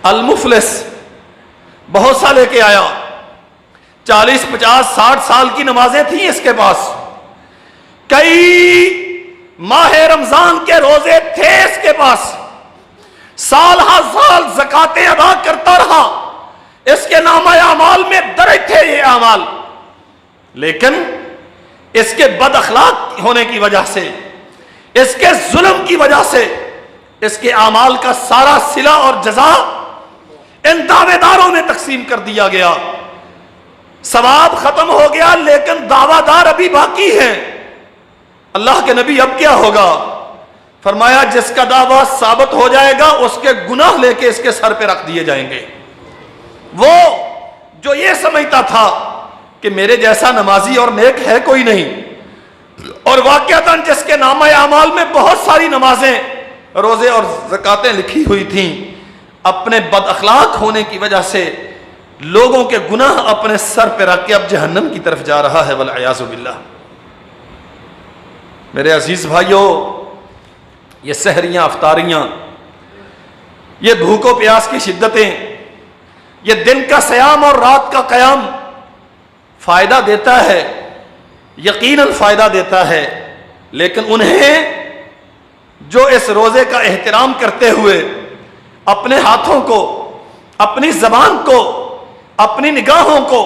المفلس بہت سا لے کے آیا، 40 50 60 سال کی نمازیں تھیں اس کے پاس، کئی ماہ رمضان کے روزے تھے اس کے پاس، سال ہر سال زکاتیں ادا کرتا رہا، اس کے نامہ اعمال میں درج تھے یہ اعمال، لیکن اس کے بد اخلاق ہونے کی وجہ سے، اس کے ظلم کی وجہ سے اس کے اعمال کا سارا صلہ اور جزا ان دعوے داروں میں تقسیم کر دیا گیا، ثواب ختم ہو گیا لیکن دعویٰ دار ابھی باقی ہیں۔ اللہ کے نبی اب کیا ہوگا؟ فرمایا جس کا دعویٰ ثابت ہو جائے گا اس کے گناہ لے کے اس کے سر پہ رکھ دیے جائیں گے۔ وہ جو یہ سمجھتا تھا کہ میرے جیسا نمازی اور نیک ہے کوئی نہیں، اور واقعتاً جس کے نامہ اعمال میں بہت ساری نمازیں، روزے اور زکاتیں لکھی ہوئی تھیں، اپنے بد اخلاق ہونے کی وجہ سے لوگوں کے گناہ اپنے سر پہ رکھ کے اب جہنم کی طرف جا رہا ہے، والعیاذ باللہ۔ میرے عزیز بھائیوں، یہ سحریاں افطاریاں، یہ بھوک و پیاس کی شدتیں، یہ دن کا صیام اور رات کا قیام فائدہ دیتا ہے، یقیناً فائدہ دیتا ہے، لیکن انہیں جو اس روزے کا احترام کرتے ہوئے اپنے ہاتھوں کو، اپنی زبان کو، اپنی نگاہوں کو،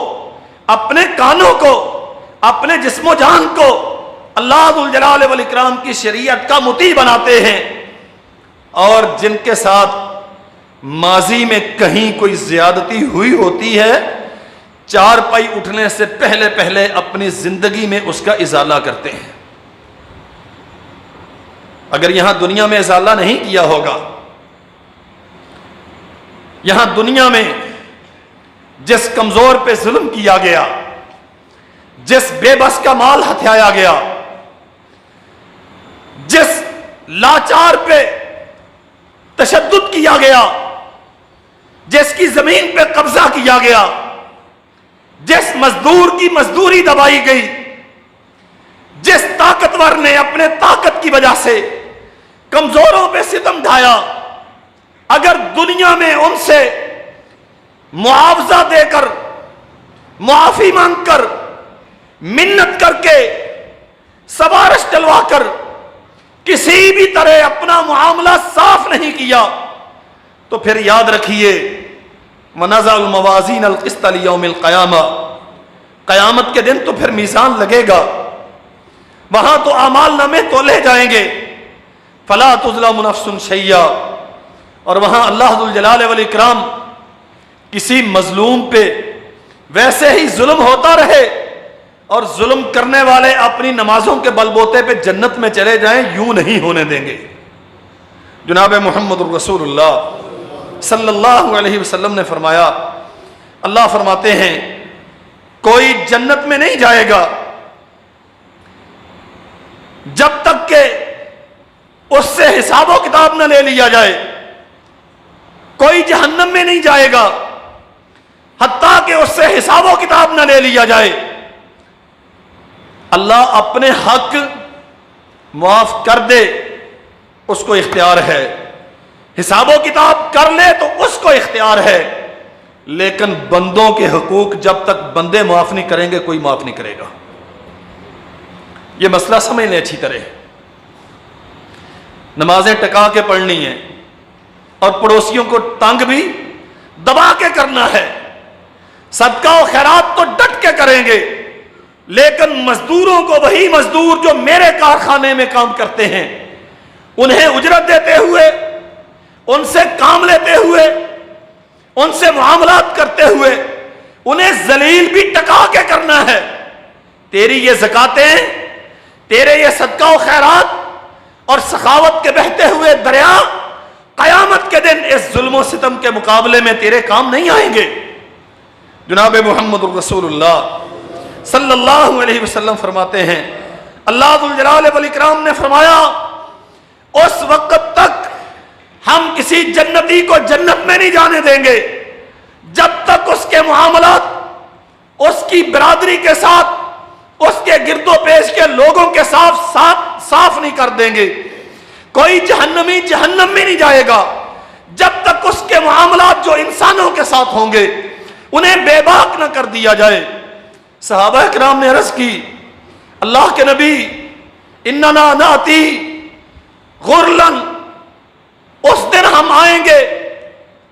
اپنے کانوں کو، اپنے جسم و جان کو اللہ ذوالجلال والاکرام کی شریعت کا مطیع بناتے ہیں، اور جن کے ساتھ ماضی میں کہیں کوئی زیادتی ہوئی ہوتی ہے، چار پائی اٹھنے سے پہلے پہلے اپنی زندگی میں اس کا ازالہ کرتے ہیں۔ اگر یہاں دنیا میں ازالہ نہیں کیا ہوگا، یہاں دنیا میں جس کمزور پہ ظلم کیا گیا، جس بے بس کا مال ہتھیایا گیا، جس لاچار پہ تشدد کیا گیا، جس کی زمین پہ قبضہ کیا گیا، جس مزدور کی مزدوری دبائی گئی، جس طاقتور نے اپنے طاقت کی وجہ سے کمزوروں پہ ستم ڈھایا، اگر دنیا میں ان سے معاوضہ دے کر، معافی مانگ کر، منت کر کے، سفارش ڈلوا کر کسی بھی طرح اپنا معاملہ صاف نہیں کیا، تو پھر یاد رکھیے وَنَزَعُ الْمَوَازِينَ الْقِسْطَ لِيَوْمِ الْقِيَامَةِ، قیامت کے دن تو پھر میزان لگے گا، وہاں تو اعمال نامے تولے جائیں گے، فَلَا تُظْلَمُ نَفْسٌ شَيْئًا، اور وہاں اللہ ذوالجلال والاکرام کسی مظلوم پہ ویسے ہی ظلم ہوتا رہے، اور ظلم کرنے والے اپنی نمازوں کے بل بوتے پہ جنت میں چلے جائیں، یوں نہیں ہونے دیں گے۔ جناب محمد الرسول اللہ صلی اللہ علیہ وسلم نے فرمایا، اللہ فرماتے ہیں کوئی جنت میں نہیں جائے گا جب تک کہ اس سے حساب و کتاب نہ لے لیا جائے، کوئی جہنم میں نہیں جائے گا حتیٰ کہ اس سے حساب و کتاب نہ لے لیا جائے۔ اللہ اپنے حق معاف کر دے اس کو اختیار ہے، حساب و کتاب کر لے تو اس کو اختیار ہے، لیکن بندوں کے حقوق جب تک بندے معاف نہیں کریں گے کوئی معاف نہیں کرے گا۔ یہ مسئلہ سمجھ لیں اچھی طرح، نمازیں ٹکا کے پڑھنی ہیں اور پڑوسیوں کو تنگ بھی دبا کے کرنا ہے، صدقہ و خیرات تو ڈٹ کے کریں گے، لیکن مزدوروں کو، وہی مزدور جو میرے کارخانے میں کام کرتے ہیں، انہیں اجرت دیتے ہوئے، ان سے کام لیتے ہوئے، ان سے معاملات کرتے ہوئے، انہیں ذلیل بھی ٹکا کے کرنا ہے۔ تیری یہ زکاتیں، تیرے یہ صدقہ و خیرات اور سخاوت کے بہتے ہوئے دریا قیامت کے دن اس ظلم و ستم کے مقابلے میں تیرے کام نہیں آئیں گے۔ جناب محمد الرسول اللہ صلی اللہ علیہ وسلم فرماتے ہیں، اللہ ذوالجلال والاکرام نے فرمایا اس وقت تک ہم کسی جنتی کو جنت میں نہیں جانے دیں گے جب تک اس کے معاملات اس کی برادری کے ساتھ، اس کے گرد و پیش کے لوگوں کے ساتھ صاف نہیں کر دیں گے۔ کوئی جہنمی جہنم میں نہیں جائے گا جب تک اس کے معاملات جو ساتھ ہوں گے، انہیں بے باک نہ کر دیا جائے۔ صحابہ کرام نے عرض کی، اللہ کے نبی اننا ناتی غرلن، اس دن ہم آئیں گے،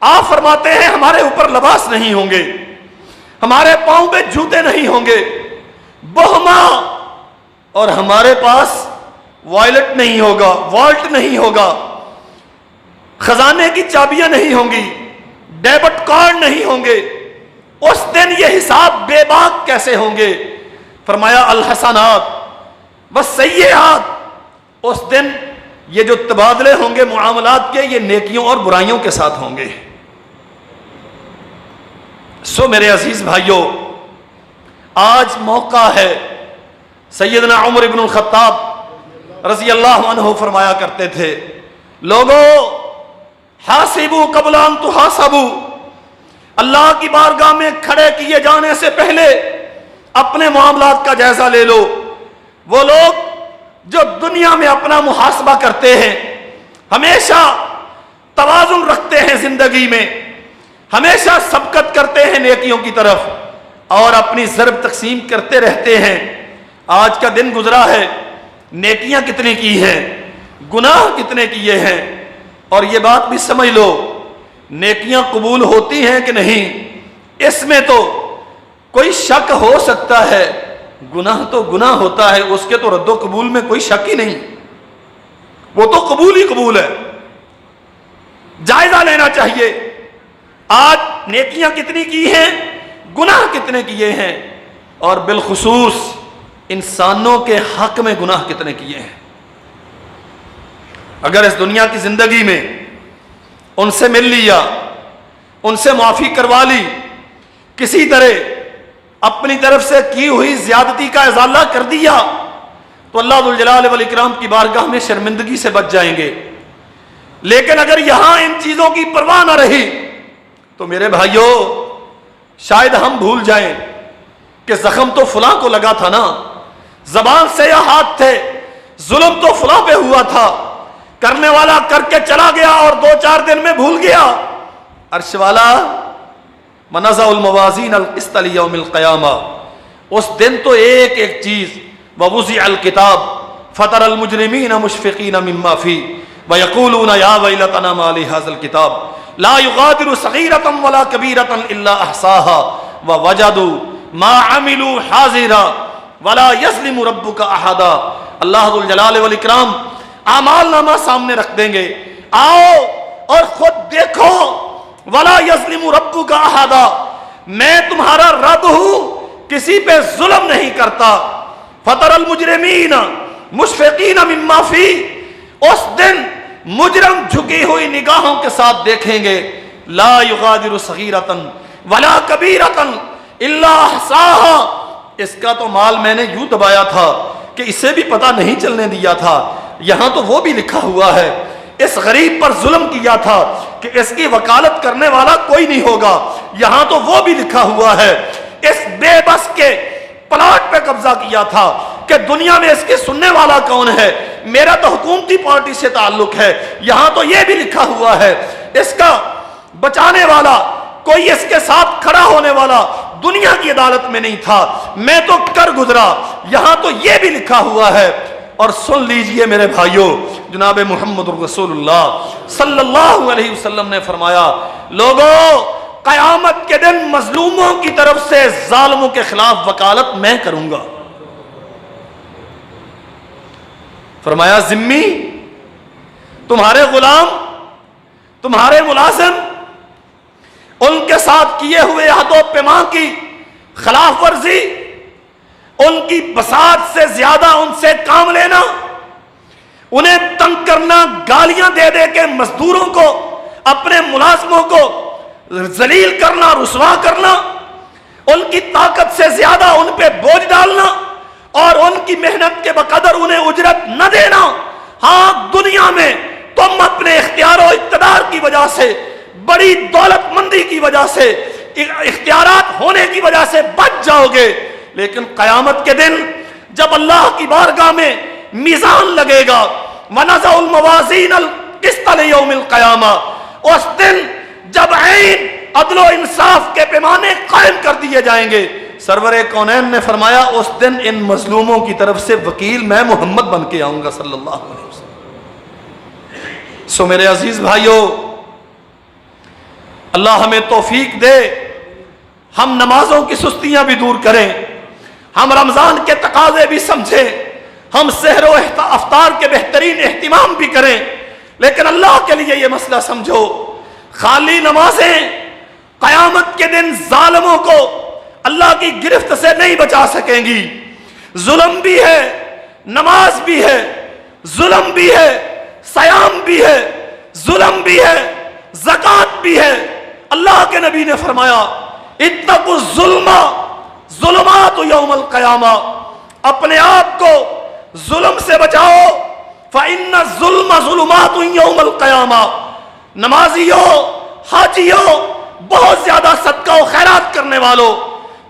آپ فرماتے ہیں ہمارے اوپر لباس نہیں ہوں گے، ہمارے پاؤں پہ جوتے نہیں ہوں گے، بہما، اور ہمارے پاس وائلٹ نہیں ہوگا، والٹ نہیں ہوگا، خزانے کی چابیاں نہیں ہوں گی، ڈیبٹ کارڈ نہیں ہوں گے۔ اس دن یہ حساب بے باک کیسے ہوں گے؟ فرمایا الحسنات والسیئات، اس دن یہ جو تبادلے ہوں گے معاملات کے، یہ نیکیوں اور برائیوں کے ساتھ ہوں گے۔ سو میرے عزیز بھائیوں، آج موقع ہے، سیدنا عمر ابن الخطاب رضی اللہ عنہ فرمایا کرتے تھے، لوگوں حاسبوا قبل ان تحاسبوا، اللہ کی بارگاہ میں کھڑے کیے جانے سے پہلے اپنے معاملات کا جائزہ لے لو۔ وہ لوگ جو دنیا میں اپنا محاسبہ کرتے ہیں، ہمیشہ توازن رکھتے ہیں زندگی میں، ہمیشہ سبقت کرتے ہیں نیکیوں کی طرف اور اپنی ضرب تقسیم کرتے رہتے ہیں، آج کا دن گزرا ہے، نیکیاں کتنے کی ہیں، گناہ کتنے کیے ہیں، اور یہ بات بھی سمجھ لو، نیکیاں قبول ہوتی ہیں کہ نہیں، اس میں تو کوئی شک ہو سکتا ہے، گناہ تو گناہ ہوتا ہے، اس کے تو رد و قبول میں کوئی شک ہی نہیں، وہ تو قبول ہی قبول ہے۔ جائزہ لینا چاہیے، آج نیکیاں کتنی کی ہیں، گناہ کتنے کیے ہیں، اور بالخصوص انسانوں کے حق میں گناہ کتنے کیے ہیں۔ اگر اس دنیا کی زندگی میں ان سے مل لیا، ان سے معافی کروا لی، کسی طرح اپنی طرف سے کی ہوئی زیادتی کا ازالہ کر دیا، تو اللہ ذوالجلال والاکرام کی بارگاہ میں شرمندگی سے بچ جائیں گے۔ لیکن اگر یہاں ان چیزوں کی پرواہ نہ رہی تو میرے بھائیوں، شاید ہم بھول جائیں کہ زخم تو فلاں کو لگا تھا نا، زبان سے یا ہاتھ تھے، ظلم تو فلاں پہ ہوا تھا، کرنے والا کر کے چلا گیا اور 2-4 دن میں بھول گیا۔ عرش والا منزع الموازین القسط لیوم القیامہ، اس دن تو ایک ایک چیز، ووضع الکتاب فتر المجرمین مشفقین مما فیہ ویقولون یا ویلتنا ما لہذا الکتاب لا یغادر صغیرۃ ولا کبیرۃ الا احصاها ووجدوا ما عملوا حاضرا ولا یظلم ربک احدا۔ اللہ ذوالجلال والاکرام اعمال نامہ سامنے رکھ دیں گے، آؤ اور خود دیکھو، ولا یظلم ربک احدا، میں تمہارا رب ہوں، کسی پہ ظلم نہیں کرتا۔ فطر المجرمین مشفقین مما فی، اس دن مجرم جھکی ہوئی نگاہوں کے ساتھ دیکھیں گے، لا یغادر صغیرۃ ولا کبیرۃ الا احصاها، اس کا تو مال میں نے یوں دبایا تھا کہ اسے بھی پتہ نہیں چلنے دیا تھا، یہاں تو وہ بھی لکھا ہوا ہے، اس غریب پر ظلم کیا تھا کہ اس کی وکالت کرنے والا کوئی نہیں ہوگا، یہاں تو وہ بھی لکھا ہوا ہے، اس بے بس کے پلاٹ پہ قبضہ کیا تھا کہ دنیا میں اس کے سننے والا کون ہے، میرا تو حکومتی پارٹی سے تعلق ہے، یہاں تو یہ بھی لکھا ہوا ہے، اس کا بچانے والا کوئی، اس کے ساتھ کھڑا ہونے والا دنیا کی عدالت میں نہیں تھا، میں تو کر گزرا، یہاں تو یہ بھی لکھا ہوا ہے۔ اور سن لیجئے میرے بھائیوں، جناب محمد رسول اللہ صلی اللہ علیہ وسلم نے فرمایا، لوگوں قیامت کے دن مظلوموں کی طرف سے ظالموں کے خلاف وکالت میں کروں گا۔ فرمایا ذمی، تمہارے غلام، تمہارے ملازم، ان کے ساتھ کیے ہوئے عہد و پیمان کی خلاف ورزی، ان کی بساط سے زیادہ ان سے کام لینا، انہیں تنگ کرنا، گالیاں دے دے کے مزدوروں کو، اپنے ملازموں کو ذلیل کرنا، رسوا کرنا، ان کی طاقت سے زیادہ ان پہ بوجھ ڈالنا اور ان کی محنت کے بقدر انہیں اجرت نہ دینا۔ ہاں دنیا میں تم اپنے اختیار و اقتدار کی وجہ سے، بڑی دولت مندی کی وجہ سے، اختیارات ہونے کی وجہ سے بچ جاؤ گے، لیکن قیامت کے دن جب اللہ کی بارگاہ میں میزان لگے گا، وَنَزَعُ الْمَوَازِينَ الْقِسْطَ لِيَوْمِ الْقِيَامَةِ، اس دن جب عین عدل و انصاف کے پیمانے قائم کر دیے جائیں گے۔ سرور کونین نے فرمایا اس دن ان مظلوموں کی طرف سے وکیل میں محمد بن کے آؤں گا صلی اللہ علیہ وسلم۔ سو میرے عزیز بھائیوں، اللہ ہمیں توفیق دے، ہم نمازوں کی سستیاں بھی دور کریں، ہم رمضان کے تقاضے بھی سمجھیں، ہم سحر و افطار کے بہترین اہتمام بھی کریں، لیکن اللہ کے لیے یہ مسئلہ سمجھو، خالی نمازیں قیامت کے دن ظالموں کو اللہ کی گرفت سے نہیں بچا سکیں گی۔ ظلم بھی ہے، نماز بھی ہے، ظلم بھی ہے، صیام بھی ہے، ظلم بھی ہے، زکوٰۃ بھی ہے۔ اللہ کے نبی نے فرمایا اتقوا الظلم ظلمات یوم القیامہ، اپنے آپ کو ظلم سے بچاؤ، فإن الظلم ظلمات یوم القیامہ۔ نمازیوں، حاجیوں، بہت زیادہ صدقہ و خیرات کرنے والوں،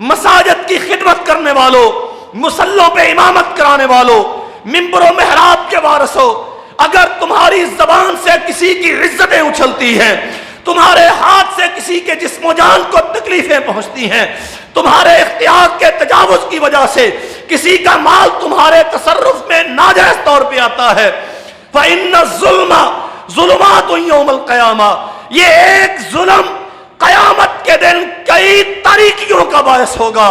مساجد کی خدمت کرنے والوں، مصلوں پہ امامت کرانے والوں، ممبر و محراب کے وارثوں، اگر تمہاری زبان سے کسی کی عزتیں اچھلتی ہیں، تمہارے ہاتھ سے کسی کے جسم و جان کو تکلیفیں پہنچتی ہیں، تمہارے اختیار کے تجاوز کی وجہ سے کسی کا مال تمہارے تصرف میں ناجائز طور پہ آتا ہے، فإن الظلم ظلمات یوم القیامہ، یہ ایک ظلم قیامت کے دن کئی تاریکیوں کا باعث ہوگا۔